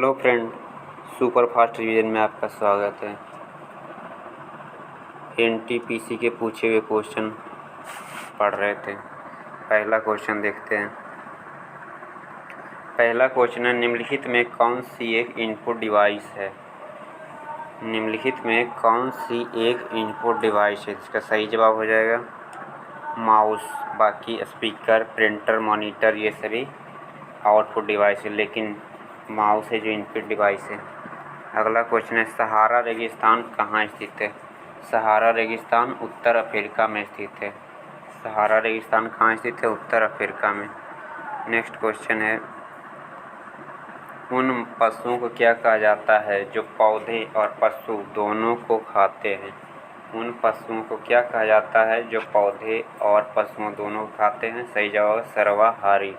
Hello friend, super fast revision में आपका स्वागत है। एनटीपीसी के पूछे हुए क्वेश्चन पढ़ रहे थे। पहला क्वेश्चन देखते हैं। पहला क्वेश्चन है, निम्नलिखित में कौन सी एक इनपुट डिवाइस है? निम्नलिखित में कौन सी एक इनपुट डिवाइस है? इसका सही जवाब हो जाएगा माउस। बाकी स्पीकर, प्रिंटर, मॉनिटर ये सभी आउटपुट डिवाइस है, लेकिन माउस है जो इनपुट डिवाइस है। अगला क्वेश्चन है, सहारा रेगिस्तान कहाँ स्थित है? सहारा रेगिस्तान उत्तर अफ्रीका में स्थित है। सहारा रेगिस्तान कहाँ स्थित है? उत्तर अफ्रीका में। नेक्स्ट क्वेश्चन है, उन पशुओं को क्या कहा जाता है जो पौधे और पशु दोनों को खाते हैं? उन पशुओं को क्या कहा जाता है जो पौधे और पशुओं दोनों को खाते हैं? सही जवाब है सर्वाहारी।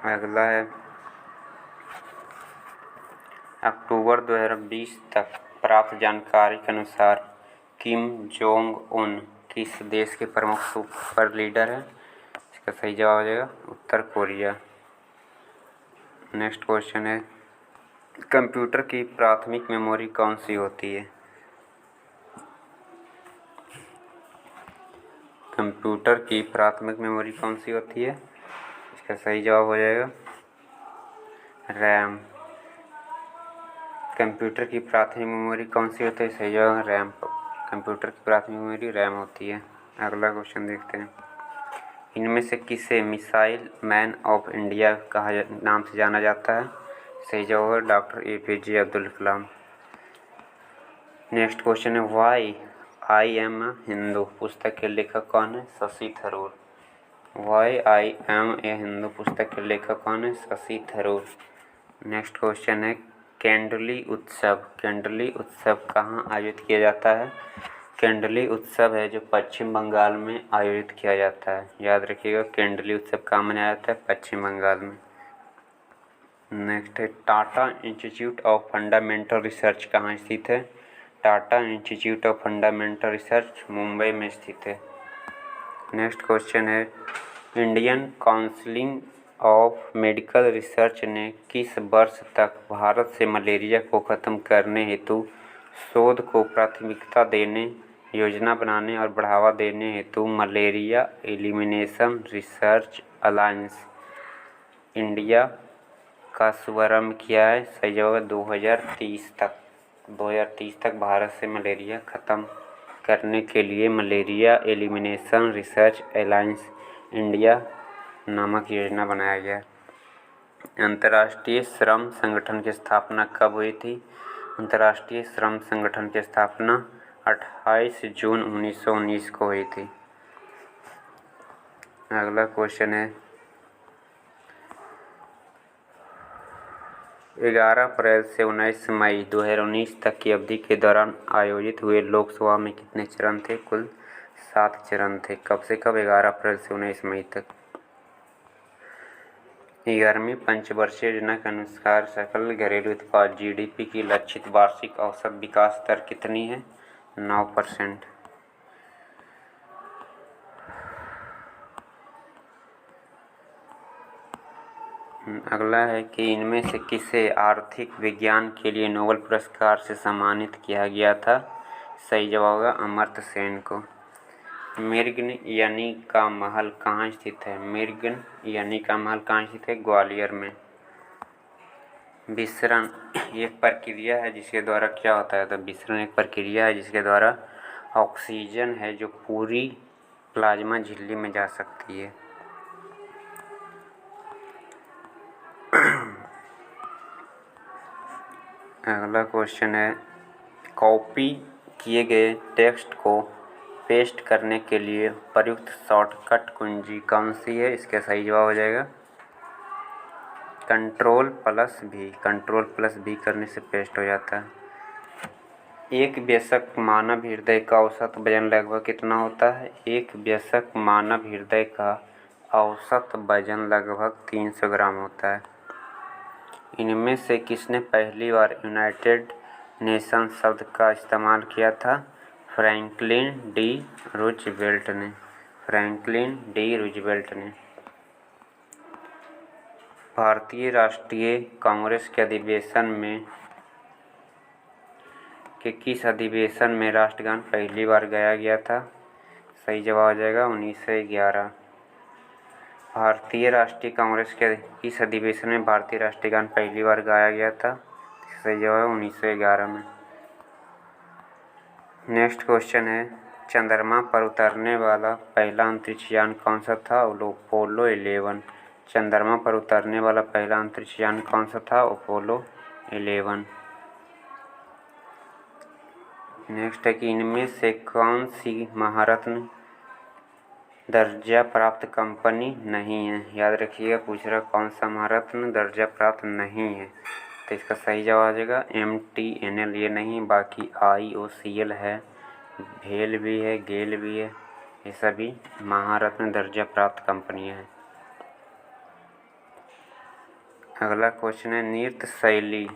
अगला है, अक्टूबर 2020 तक प्राप्त जानकारी के अनुसार किम जोंग उन किस देश के प्रमुख सुपर लीडर हैं? इसका सही जवाब हो जाएगा उत्तर कोरिया। नेक्स्ट क्वेश्चन है, कंप्यूटर की प्राथमिक मेमोरी कौन सी होती है? कंप्यूटर की प्राथमिक मेमोरी कौन सी होती है? इसका सही जवाब हो जाएगा रैम। कंप्यूटर की प्राथमिक मेमोरी कौन सी होती है? सही जवाब है रैम। कंप्यूटर की प्राथमिक मेमोरी रैम होती है। अगला क्वेश्चन देखते हैं, इनमें से किसे मिसाइल मैन ऑफ इंडिया नाम से जाना जाता है? सही जवाब है doctor APJ Abdul Kalam. Next question है, why I am a Hindu पुस्तक के लेखक कौन है? Shashi Tharoor. Why I am a Hindu पुस्तक के लेखक कौन है? शशि थरूर। नेक्स्ट क्वेश्चन है, केंडली उत्सव कहाँ आयोजित किया जाता है? केंडली उत्सव है जो पश्चिम बंगाल में आयोजित किया जाता है। याद रखिएगा, केंडली उत्सव कहाँ मनाया जाता है? पश्चिम बंगाल में। नेक्स्ट है, Tata institute of fundamental research कहाँ स्थित है? Tata institute of fundamental research Mumbai में स्थित है। नेक्स्ट क्वेश्चन है, Indian council of medical research ने किस वर्ष तक भारत से मलेरिया को खत्म करने हेतु शोध को प्राथमिकता देने, योजना बनाने और बढ़ावा देने हेतु malaria elimination research alliance India का शुभारंभ किया है? सही जवाब है 2030 तक। 2030 तक भारत से मलेरिया ख़त्म करने के लिए malaria elimination research alliance India नामक योजना बनाया गया। अंतर्राष्ट्रीय श्रम संगठन की स्थापना कब हुई थी? अंतर्राष्ट्रीय श्रम संगठन की स्थापना 28 जून 1919 को हुई थी। अगला क्वेश्चन है, 11 अप्रैल से 19 मई 2019 तक की अवधि के दौरान आयोजित हुए लोकसभा में कितने चरण थे? कुल 7 चरण थे। कब से कब? 11 अप्रैल से 19 मई तक। 11वीं पंचवर्षीय योजना के अनुसार सकल घरेलू उत्पाद GDP की लक्षित वार्षिक औसत विकास दर कितनी है? 9%। अगला है कि इनमें से किसे आर्थिक विज्ञान के लिए नोबेल पुरस्कार से सम्मानित किया गया था? सही जवाब होगा अमर्त्य सेन को। मिर्गन यानी का महल कहाँ स्थित है? मिर्गन यानी का महल कहाँ स्थित है? ग्वालियर में। विसरण एक प्रक्रिया है जिसके द्वारा क्या होता है? तो विसरण एक प्रक्रिया है जिसके द्वारा ऑक्सीजन है जो पूरी प्लाज्मा झिल्ली में जा सकती है। अगला क्वेश्चन है, कॉपी किए गए टेक्स्ट को पेस्ट करने के लिए प्रयुक्त शॉर्टकट कुंजी कौन सी है? इसका सही जवाब हो जाएगा Ctrl+V। Ctrl+V करने से पेस्ट हो जाता है। एक वयस्क मानव हृदय का औसत वजन लगभग कितना होता है? एक वयस्क मानव हृदय का औसत वजन लगभग 300 ग्राम होता है। इनमें से किसने पहली बार यूनाइटेड नेशन शब्द का इस्तेमाल किया था? फ्रैंकलिन डी रूजवेल्ट ने। फ्रैंकलिन डी रूजवेल्ट ने। भारतीय राष्ट्रीय कांग्रेस के अधिवेशन में किस अधिवेशन में राष्ट्रगान पहली बार गाया गया था? सही जवाब आ जाएगा 1911। भारतीय राष्ट्रीय कांग्रेस के किस अधिवेशन में भारतीय राष्ट्रीय गान पहली बार गाया गया था? सही जवाब 1911 में। नेक्स्ट क्वेश्चन है, चंद्रमा पर उतरने वाला पहला अंतरिक्ष यान कौन सा था? अपोलो 11। चंद्रमा पर उतरने वाला पहला अंतरिक्ष यान कौन सा था? अपोलो 11। नेक्स्ट है कि इनमें से कौन सी महारत्न दर्जा प्राप्त कंपनी नहीं है? याद रखिएगा, पूछ रहा कौन सा महारत्न दर्जा प्राप्त नहीं है, तो इसका सही जवाब आ जाएगा MTNL। ये नहीं, बाकी IOCL है, भेल भी है, गेल भी है, ये सभी महारत्न दर्जा प्राप्त कंपनियां हैं। अगला क्वेश्चन है, नृत्य शैली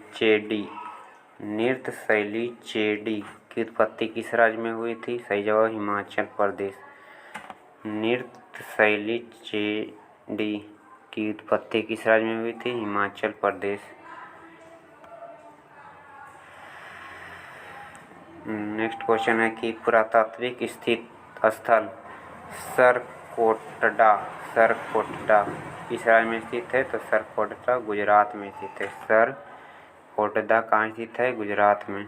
चेडी की उत्पत्ति किस राज्य में हुई थी? सही जवाब हिमाचल प्रदेश। नृत्य शैली चेडी की उत्पत्ति किस राज्य में हुई थी? हिमाचल प्रदेश। नेक्स्ट क्वेश्चन है कि पुरातात्विक स्थित स्थल सरकोटडा किस राज्य में स्थित है? तो सरकोटडा गुजरात में स्थित है। सरकोटडा कहाँ स्थित है? गुजरात में।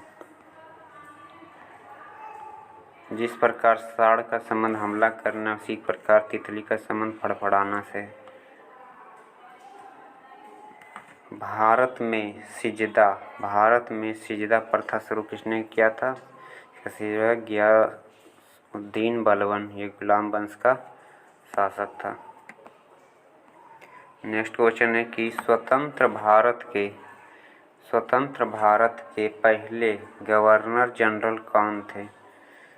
जिस प्रकार साढ़ का संबंध हमला करना, उसी प्रकार तितली का संबंध फड़फड़ाना से। भारत में सिजदा प्रथा शुरू किसने किया था? गियासुद्दीन बलबन, ये गुलाम वंश का शासक था। नेक्स्ट क्वेश्चन है कि स्वतंत्र भारत के पहले गवर्नर जनरल कौन थे?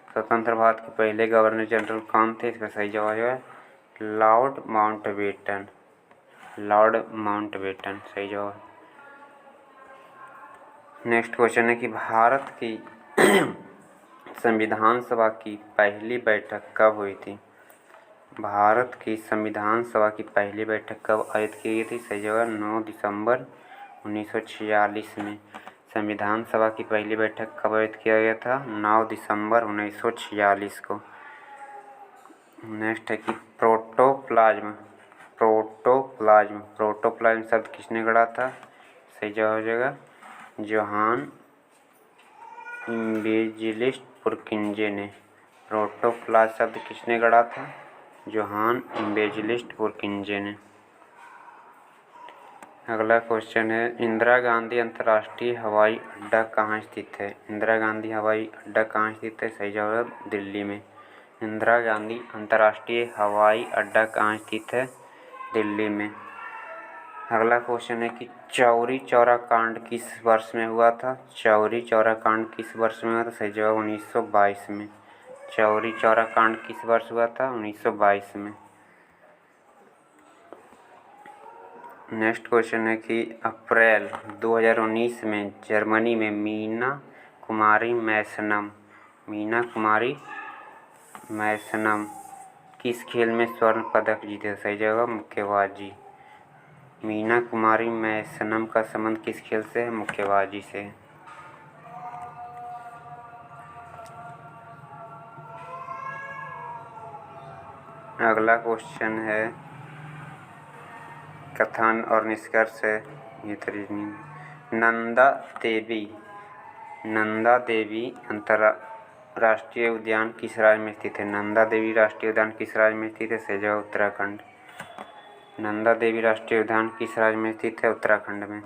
स्वतंत्र भारत के पहले गवर्नर जनरल कौन थे? इसका सही जवाब है लॉर्ड माउंटबेटन, सही जवाब। नेक्स्ट क्वेश्चन है कि भारत की संविधान सभा की पहली बैठक कब हुई थी? भारत की संविधान सभा की पहली बैठक कब आयोजित की गई थी? सही जवाब 9 दिसंबर 1946 में। संविधान सभा की पहली बैठक कब आयोजित किया गया था? 9 दिसंबर 1946 को। नेक्स्ट है कि प्रोटोप्लाज्म शब्द किसने गढ़ा था? सही जवाब हो जाएगा जोहान इवेंजेलिस्ट पुरकिंजे ने। प्रोटोप्लाज्म शब्द किसने गढ़ा था? जोहान इवेंजेलिस्ट पुरकिंजे ने। अगला क्वेश्चन है, इंदिरा गांधी अंतर्राष्ट्रीय हवाई अड्डा कहाँ स्थित है? इंदिरा गांधी हवाई अड्डा कहाँ स्थित है? सही जवाब दिल्ली में। इंदिरा गांधी अंतर्राष्ट्रीय हवाई अड्डा कहाँ स्थित है? दिल्ली में। अगला क्वेश्चन है कि चौरी चौरा कांड किस वर्ष में हुआ था? चौरी चौरा कांड किस वर्ष में हुआ था? सही जवाब 1922 में। चौरी चौरा कांड किस वर्ष हुआ था? 1922 में। नेक्स्ट क्वेश्चन है कि अप्रैल 2019 में जर्मनी में मीना कुमारी मैसनम किस खेल में स्वर्ण पदक जीते? सही जगह मुक्केबाजी। मीना कुमारी मैसनम का संबंध किस खेल से है? मुक्केबाजी से। अगला क्वेश्चन है कथन और निष्कर्ष है, ये रीजनिंग। नंदा देवी अंतर्राष्ट्रीय उद्यान किस राज्य में स्थित है? नंदा देवी राष्ट्रीय उद्यान किस राज्य में स्थित है? सही जवाब उत्तराखंड। नंदा देवी राष्ट्रीय उद्यान किस राज्य में स्थित है? उत्तराखंड में।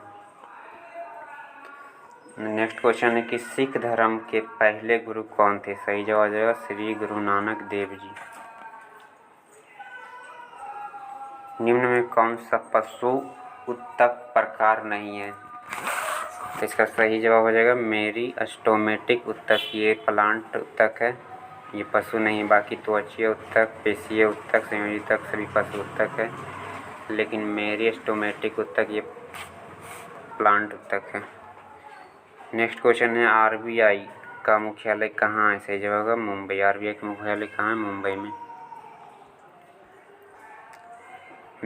नेक्स्ट क्वेश्चन है कि सिख धर्म के पहले गुरु कौन थे? सही जवाब आ जाएगा श्री गुरु नानक देव जी। निम्न में कौन सा पशु उत्तक प्रकार नहीं है? तो इसका सही जवाब हो जाएगा मेरिस्टेमेटिक उत्तक। ये प्लांट उत्तक है, ये पशु नहीं। बाकी त्वचीय उत्तक, पेशीय उत्तक, संयोजी उत्तक सभी पशु उत्तक है, लेकिन मेरिस्टेमेटिक उत्तक ये प्लांट उत्तक है। नेक्स्ट क्वेश्चन है RBI का मुख्यालय कहाँ है? सही जवाब होगा मुंबई। RBI का मुख्यालय कहाँ है? मुंबई में।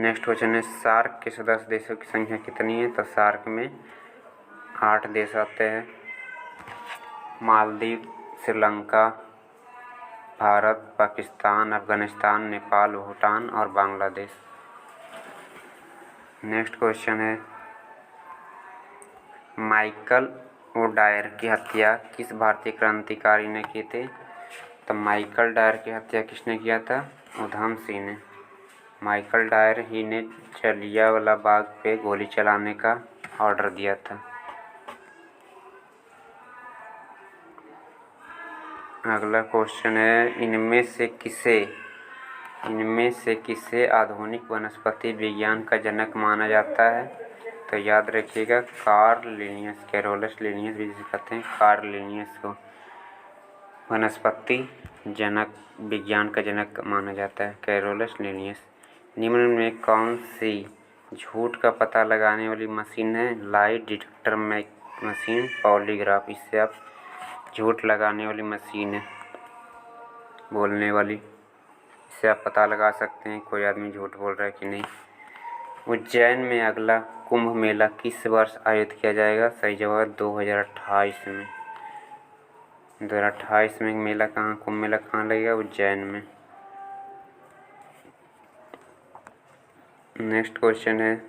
नेक्स्ट क्वेश्चन है सार्क के सदस्य देशों की संख्या कितनी है? तो सार्क में 8 देश आते हैं। मालदीव, श्रीलंका, भारत, पाकिस्तान, अफगानिस्तान, नेपाल, भूटान और बांग्लादेश। नेक्स्ट क्वेश्चन है माइकल ओडायर की हत्या किस भारतीय क्रांतिकारी ने की थी? तो माइकल डायर की हत्या किसने किया था? उधम सिंह ने। माइकल डायर ही ने जलियांवाला बाग पे गोली चलाने का ऑर्डर दिया था। अगला क्वेश्चन है इनमें से किसे आधुनिक वनस्पति विज्ञान का जनक माना जाता है? तो याद रखिएगा कार्ल लिनियस, कैरोलस लिनियस भी जिसे कहते हैं, कार्ल लिनियस को वनस्पति जनक विज्ञान का जनक माना जाता है, कैरोलस लिनियस। निम्न में कौन सी झूठ का पता लगाने वाली मशीन है? Lie detector machine, polygraph. इससे आप झूठ लगाने वाली मशीन है, बोलने वाली। इससे आप पता लगा सकते हैं कोई आदमी झूठ बोल रहा है कि नहीं। उज्जैन में अगला कुंभ मेला किस वर्ष आयोजित किया जाएगा? सही जवाब 2028 में। 2028 में मेला कहाँ, कुंभ मेला कहाँ लगेगा? उज्जैन में। नेक्स्ट क्वेश्चन है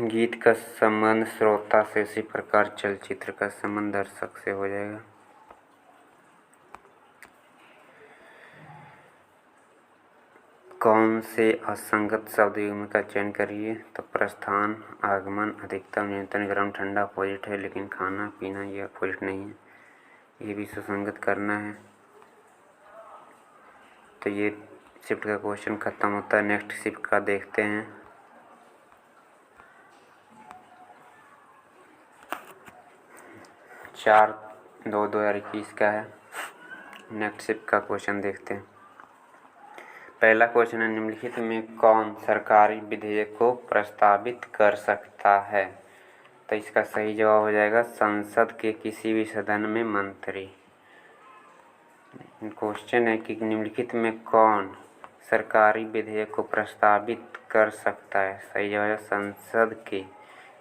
गीत का संबंध श्रोता से उसी प्रकार चलचित्र का संबंध दर्शक से हो जाएगा। कौन से असंगत शब्द युग्म का चयन करिए? तो प्रस्थान, आगमन, अधिकतम, न्यूनतम, गर्म, ठंडा अपोजिट है, लेकिन खाना पीना ये अपोजिट नहीं है, ये भी सुसंगत करना है। तो ये शिफ्ट का क्वेश्चन खत्म होता है। नेक्स्ट शिफ्ट का देखते हैं। चार 2/2021 का है। नेक्स्ट शिफ्ट का क्वेश्चन देखते हैं। पहला क्वेश्चन है निम्नलिखित में कौन सरकारी विधेयक को प्रस्तावित कर सकता है? तो इसका सही जवाब हो जाएगा संसद के किसी भी सदन में मंत्री। क्वेश्चन है कि निम्नलिखित में कौन सरकारी विधेयक को प्रस्तावित कर सकता है? सही जवाब है संसद के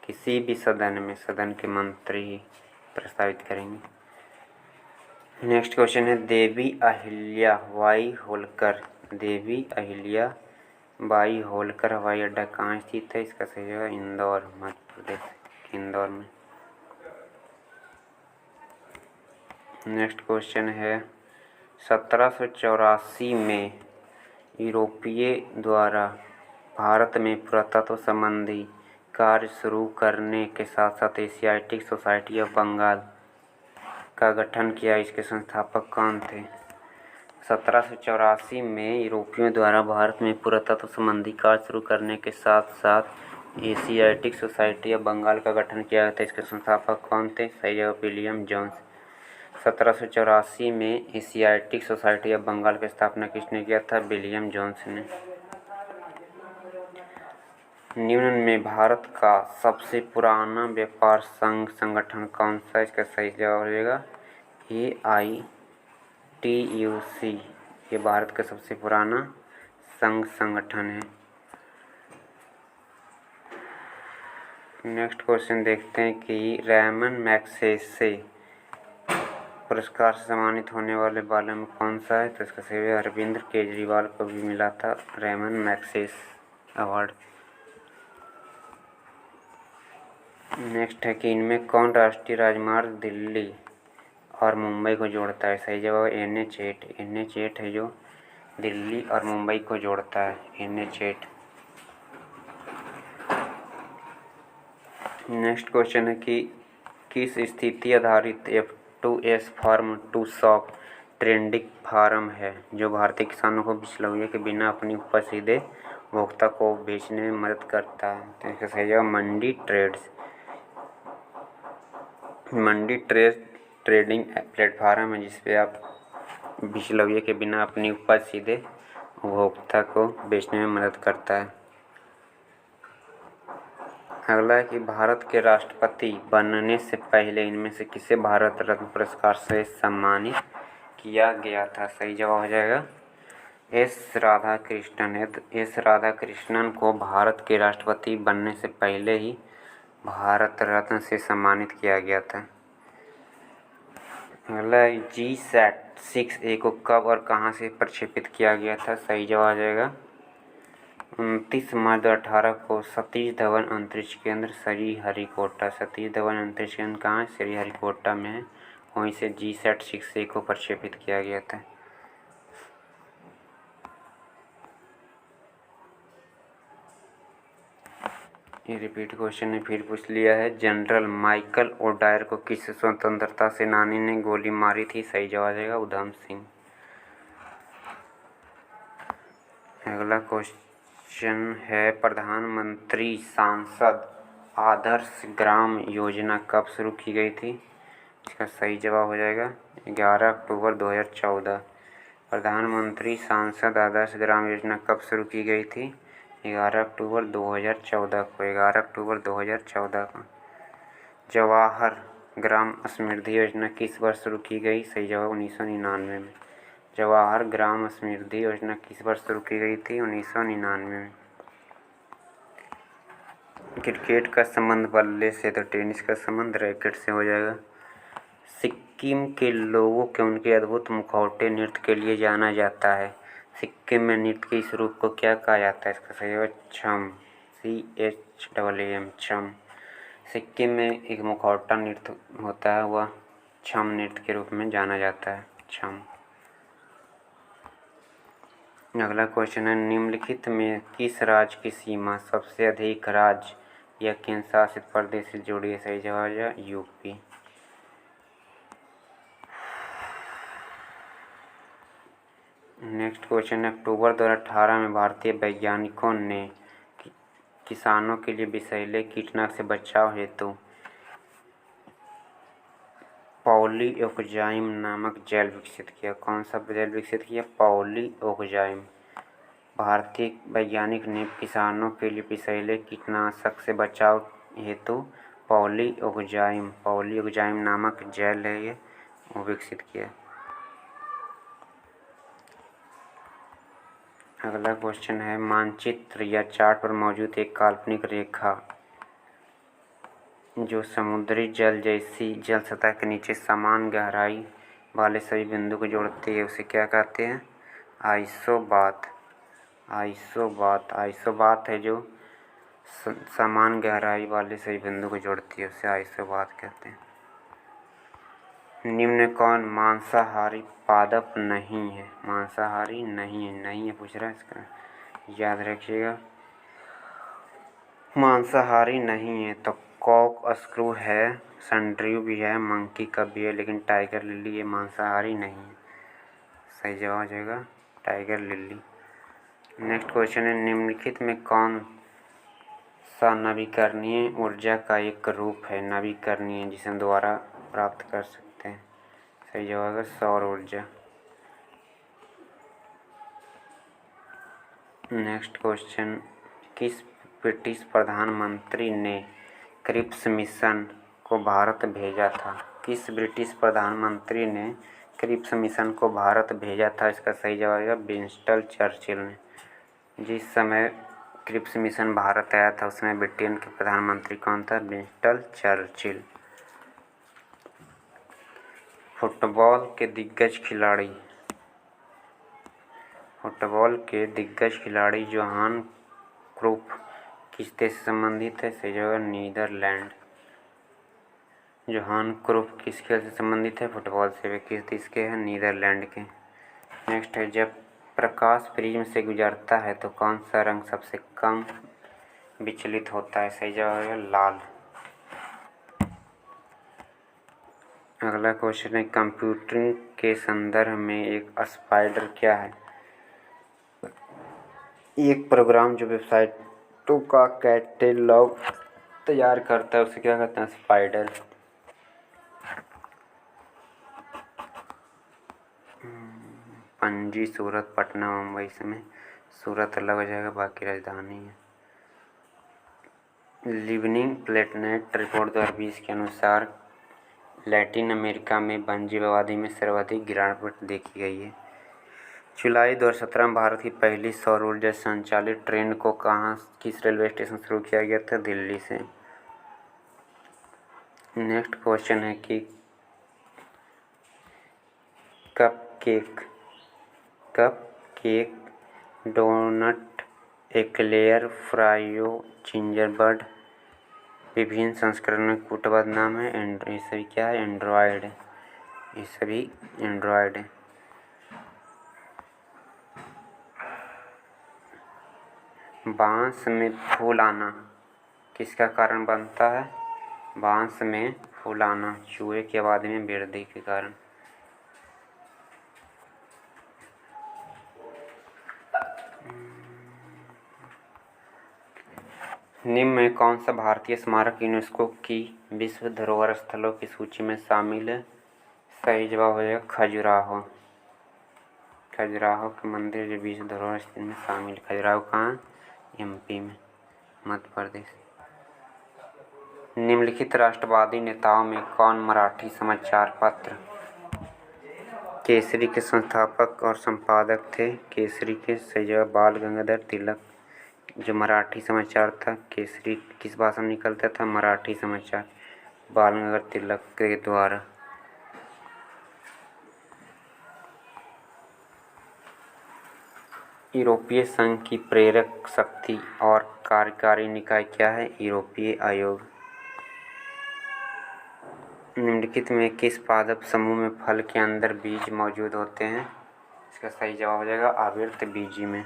किसी भी सदन में, सदन के मंत्री ही प्रस्तावित करेंगे। नेक्स्ट क्वेश्चन है देवी अहिल्या बाई होलकर हवाई अड्डा कहाँ स्थित है? इसका सही जवाब इंदौर, मध्य प्रदेश, इंदौर में। नेक्स्ट क्वेश्चन है 1784 में यूरोपीय द्वारा भारत में पुरातत्व संबंधी कार्य शुरू करने के साथ साथ एशियाटिक सोसाइटी ऑफ बंगाल का गठन किया। इसके संस्थापक कौन थे? 1784 में यूरोपियों द्वारा भारत में पुरातत्व संबंधी कार्य शुरू करने के साथ साथ एशियाटिक सोसाइटी ऑफ बंगाल का गठन किया गया था। इसके संस्थापक कौन थे? सही जवाब विलियम जोन्स। 1784 में एशियाटिक सोसाइटी ऑफ बंगाल की स्थापना किसने किया था? विलियम जोन्स ने। निम्न में भारत का सबसे पुराना व्यापार संघ संगठन कौन सा? इसका सही जवाब हो जाएगा AITUC। ये भारत का सबसे पुराना संघ संगठन है। नेक्स्ट क्वेश्चन देखते हैं कि रेमन मैग्सेसे पुरस्कार से सम्मानित होने वाले बालों में कौन सा है? तो इसका सही है अरविंद केजरीवाल को भी मिला था रेमन मैग्सेसे अवार्ड। नेक्स्ट है कि इनमें कौन राष्ट्रीय राजमार्ग दिल्ली और मुंबई को जोड़ता है? सही जवाब NH8 है जो दिल्ली और मुंबई को जोड़ता है, NH8। नेक्स्ट क्वेश्चन है कि किस स्थिति आधारित F2S farm to shop trading firm है जो भारतीय किसानों को बिचौलिए के बिना अपनी उपज सीधे उपभोक्ता को बेचने में मदद करता है? तो इसका सही जवाब मंडी ट्रेडिंग प्लेटफार्म है जिसपे आप बिचौलिए के बिना अपनी उपज सीधे उपभोक्ता को बेचने में मदद करता है। अगला है कि भारत के राष्ट्रपति बनने से पहले इनमें से किसे भारत रत्न पुरस्कार से सम्मानित किया गया था? सही जवाब हो जाएगा एस राधाकृष्णन को भारत के राष्ट्रपति बनने से पहले ही भारत रत्न से सम्मानित किया गया था। अगला GSAT-6A को कब और कहाँ से प्रक्षेपित किया गया था? सही जवाब आ जाएगा 29 मार्च 2018 को सतीश धवन अंतरिक्ष केंद्र श्रीहरिकोटा। सतीश धवन अंतरिक्ष केंद्र कहाँ है? श्रीहरिकोटा में है। वहीं से GSAT-6A को प्रक्षेपित किया गया था। ये रिपीट क्वेश्चन ने फिर पूछ लिया है। जनरल माइकल ओडायर को किस स्वतंत्रता सेनानी ने गोली मारी थी? सही जवाब आ जाएगा उधम सिंह। अगला क्वेश्चन है प्रधानमंत्री सांसद आदर्श ग्राम योजना कब शुरू की गई थी? इसका सही जवाब हो जाएगा 11 अक्टूबर 2014। प्रधानमंत्री सांसद आदर्श ग्राम योजना कब शुरू की गई थी? 11 अक्टूबर 2014 को 11 अक्टूबर 2014 को। जवाहर ग्राम समृद्धि योजना किस वर्ष शुरू की गई? सही जवाब 1999 में। जवाहर ग्राम समृद्धि योजना किस वर्ष शुरू की गई थी? 1999 में। क्रिकेट का संबंध बल्ले से तो टेनिस का संबंध रैकेट से हो जाएगा। सिक्किम के लोगों के उनके अद्भुत मुखौटे नृत्य के लिए जाना जाता है। सिक्किम में नृत्य के इस रूप को क्या कहा जाता है? इसका सही है छम, CHAAM छम। सिक्किम में एक मुखौटा नृत्य होता है, वह छम नृत्य के रूप में जाना जाता है, छम। अगला क्वेश्चन है निम्नलिखित में किस राज्य की सीमा सबसे अधिक राज्य या केंद्र शासित प्रदेश से जुड़ी है? सही जवाब है यूपी। नेक्स्ट क्वेश्चन है अक्टूबर 2018 में भारतीय वैज्ञानिकों ने किसानों के लिए विषैले कीटनाशक से बचाव हेतु पॉलीओक्जाइम नामक जेल विकसित किया। कौन सा जेल विकसित किया? पॉलीओक्जाइम। भारतीय वैज्ञानिक ने किसानों के लिए विषैले कीटनाशक से बचाव हेतु पॉलीओक्जाइम नामक जेल है ये वो विकसित किया। अगला क्वेश्चन है मानचित्र या चार्ट पर मौजूद एक काल्पनिक रेखा जो समुद्री जल जैसी जल सतह के नीचे समान गहराई वाले सभी बिंदु को जोड़ती है, उसे क्या कहते हैं? आइसोबाथ। आइसोबाथ है जो समान गहराई वाले सभी बिंदु को जोड़ती है, उसे आइसोबाथ कहते हैं। निम्न कौन मांसाहारी पादप नहीं है? मांसाहारी नहीं है पूछ रहा है, इसका याद रखिएगा। मांसाहारी नहीं है तो कॉक स्क्रू है, सनड्यू भी है, मंकी कब भी है, लेकिन टाइगर लिली ये मांसाहारी नहीं है। सही जवाब हो जाएगा टाइगर लिली। नेक्स्ट क्वेश्चन है निम्नलिखित में कौन सा नवीकरणीय ऊर्जा का एक रूप है? नवीकरणीय जिसे हम दोबारा प्राप्त कर सकते हैं। सही जवाब है सौर ऊर्जा। नेक्स्ट क्वेश्चन किस ब्रिटिश प्रधानमंत्री ने क्रिप्स मिशन को भारत भेजा था? किस ब्रिटिश प्रधानमंत्री ने क्रिप्स मिशन को भारत भेजा था? इसका सही जवाब है विंस्टन चर्चिल ने। जिस समय क्रिप्स मिशन भारत आया था उस समय ब्रिटेन के प्रधानमंत्री कौन था? Winston Churchill. फुटबॉल के दिग्गज खिलाड़ी जोहान क्रूफ किस देश से संबंधित है? सही जगह नीदरलैंड। जोहान क्रूफ किस खेल से संबंधित है? फुटबॉल से। वे किस देश के हैं? नीदरलैंड के। नेक्स्ट है जब प्रकाश प्रिज्म से गुजरता है तो कौन सा रंग सबसे कम विचलित होता है? सही जवाब है लाल। अगला क्वेश्चन है कंप्यूटिंग के संदर्भ में एक स्पाइडर क्या है? एक प्रोग्राम जो वेबसाइटों का कैटेलॉग तैयार करता है उसे क्या कहते हैं? स्पाइडर। पणजी, सूरत, पटना, मुंबई में सूरत अलग हो जाएगा, बाकी राजधानी है। लिवनिंग प्लेटनेट रिपोर्ट 2020 के अनुसार लैटिन अमेरिका में वन्यजीव आबादी में सर्वाधिक गिरावट देखी गई है। जुलाई 2017 में भारत की पहली सौर ऊर्जा संचालित ट्रेन को किस रेलवे स्टेशन शुरू किया गया था? दिल्ली से। नेक्स्ट क्वेश्चन है कि कपकेक, डोनट, एक्लेयर, फ्रायो, जिंजरबर्ड विभिन्न संस्करण में कूटबद्ध नाम है। ये सभी क्या है? एंड्रॉयड है। ये सभी एंड्रॉयड है। बांस में फूल आना किसका कारण बनता है? बांस में फूल आना चूहे की आबादी में वृद्धि के कारण। निम्न में कौन सा भारतीय स्मारक यूनेस्को की विश्व धरोहर स्थलों की सूची में शामिल है? सही जवाब हो जाएगा खजुराहो। खजुराहो के मंदिर जो विश्व धरोहर स्थल में शामिल। खजुराहो कहाँ? एमपी में, मध्य प्रदेश। निम्नलिखित राष्ट्रवादी नेताओं में कौन मराठी समाचार पत्र केसरी के संस्थापक और संपादक थे? केसरी के सही जवाब बाल गंगाधर तिलक। जो मराठी समाचार था केसरी किस भाषा में निकलता था? मराठी समाचार, बाल गंगाधर तिलक के द्वारा। यूरोपीय संघ की प्रेरक शक्ति और कार्यकारी निकाय क्या है? यूरोपीय आयोग। निम्नलिखित में किस पादप समूह में फल के अंदर बीज मौजूद होते हैं? इसका सही जवाब हो जाएगा आवृतबीजी में।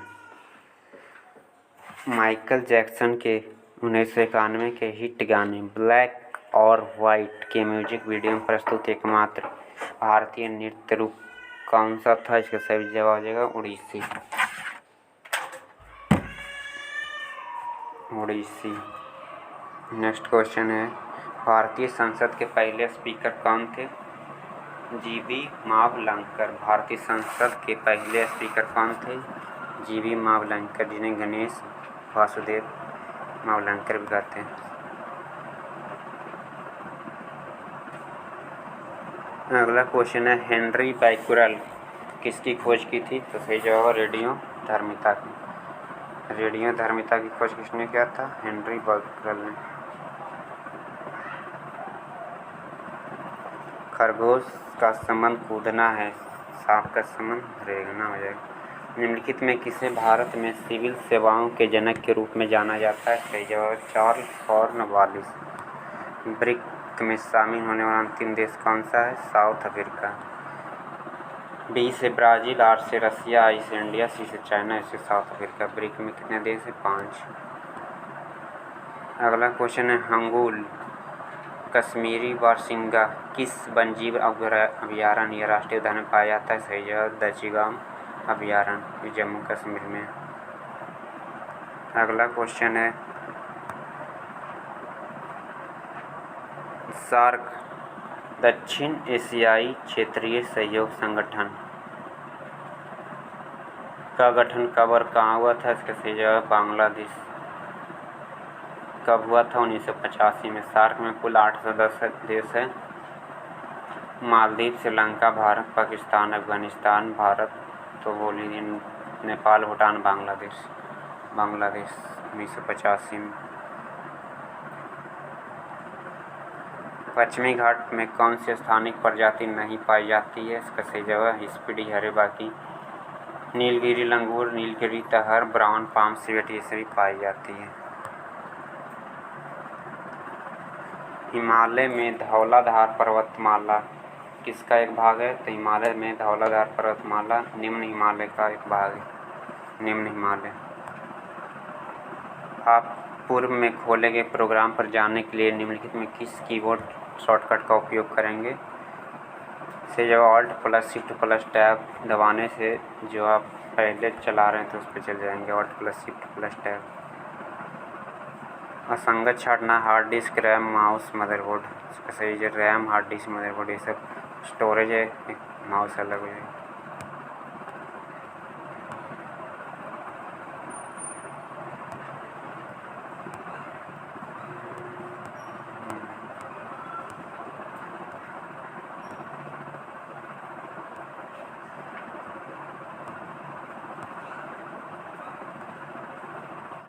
माइकल जैक्सन के 1991 के हिट गाने ब्लैक और वाइट के म्यूजिक वीडियो में प्रस्तुत एकमात्र भारतीय नृत्य रूप कौन सा था? इसका सही जवाब हो जाएगा ओडिसी। ओडिसी। नेक्स्ट क्वेश्चन है भारतीय संसद के पहले स्पीकर कौन थे? जीवी मावलंकर। भारतीय संसद के पहले स्पीकर कौन थे? जीवी मावलंकर, जिन्हें गणेश वासुदेव मावलंकर भी कहते हैं। अगला क्वेश्चन है हेनरी बैक्यूरेल किसकी खोज की थी? तो सही जवाब रेडियो धर्मिता की। रेडियो धर्मिता की खोज किसने किया था? हेनरी बैक्यूरेल ने। खरगोश का संबंध कूदना है, सांप का संबंध रेंगना हो जाएगा। निम्नलिखित में किसे भारत में सिविल सेवाओं के जनक के रूप में जाना जाता है? सही जवाब चार्ल्स कॉर्नवालिस। ब्रिक्स में शामिल होने वाला अंतिम देश कौन सा है? South Africa. बी से ब्राज़ील, आर से रसिया, आई से इंडिया, सी से चाइना, ऐसे साउथ अफ्रीका। ब्रिक्स में कितने देश हैं? 5। अगला क्वेश्चन है हंगुल कश्मीरी बारसिंगा किस वन्यजीव अभयारण्य या राष्ट्रीय उद्यान में पाया जाता है? सही जवाब दचिगाम अभयारण्य, जम्मू कश्मीर में। अगला क्वेश्चन है सार्क दक्षिण एशियाई क्षेत्रीय सहयोग संगठन का गठन कब और कहाँ हुआ था? इसका सही जवाब बांग्लादेश। कब हुआ था? 1985 में। सार्क में कुल 8 सदस्य देश हैं। मालदीव, श्रीलंका, भारत, पाकिस्तान, अफगानिस्तान, भारत तो बोलिए नेपाल, भूटान, बांग्लादेश। 1985 में। पश्चिमी घाट में कौन सी स्थानिक प्रजाति नहीं पाई जाती है? इसका सही जवाब हिस्पीडी हरे बाकी। नीलगिरी लंगूर, नीलगिरी तहर, ब्राउन पाम सिवेट ये सभी पाई जाती है। हिमालय में धौलाधार पर्वतमाला किसका एक भाग है? तो हिमालय में धौलाधार पर्वतमाला निम्न हिमालय का एक भाग है। निम्न हिमालय। आप पूर्व में खोले गए प्रोग्राम पर जाने के लिए निम्नलिखित में किस कीबोर्ड शॉर्टकट का उपयोग करेंगे? से जब Alt+Shift+Tab दबाने से जो आप पहले चला रहे हैं तो उस पर चल जाएंगे। Alt+Shift+Tab। असंगत छाटना hard disk, RAM, mouse, motherboard. इसका सही है रैम, हार्ड डिस्क, मदरबोर्ड ये सब स्टोरेज है, माउस अलग हो जाएगा।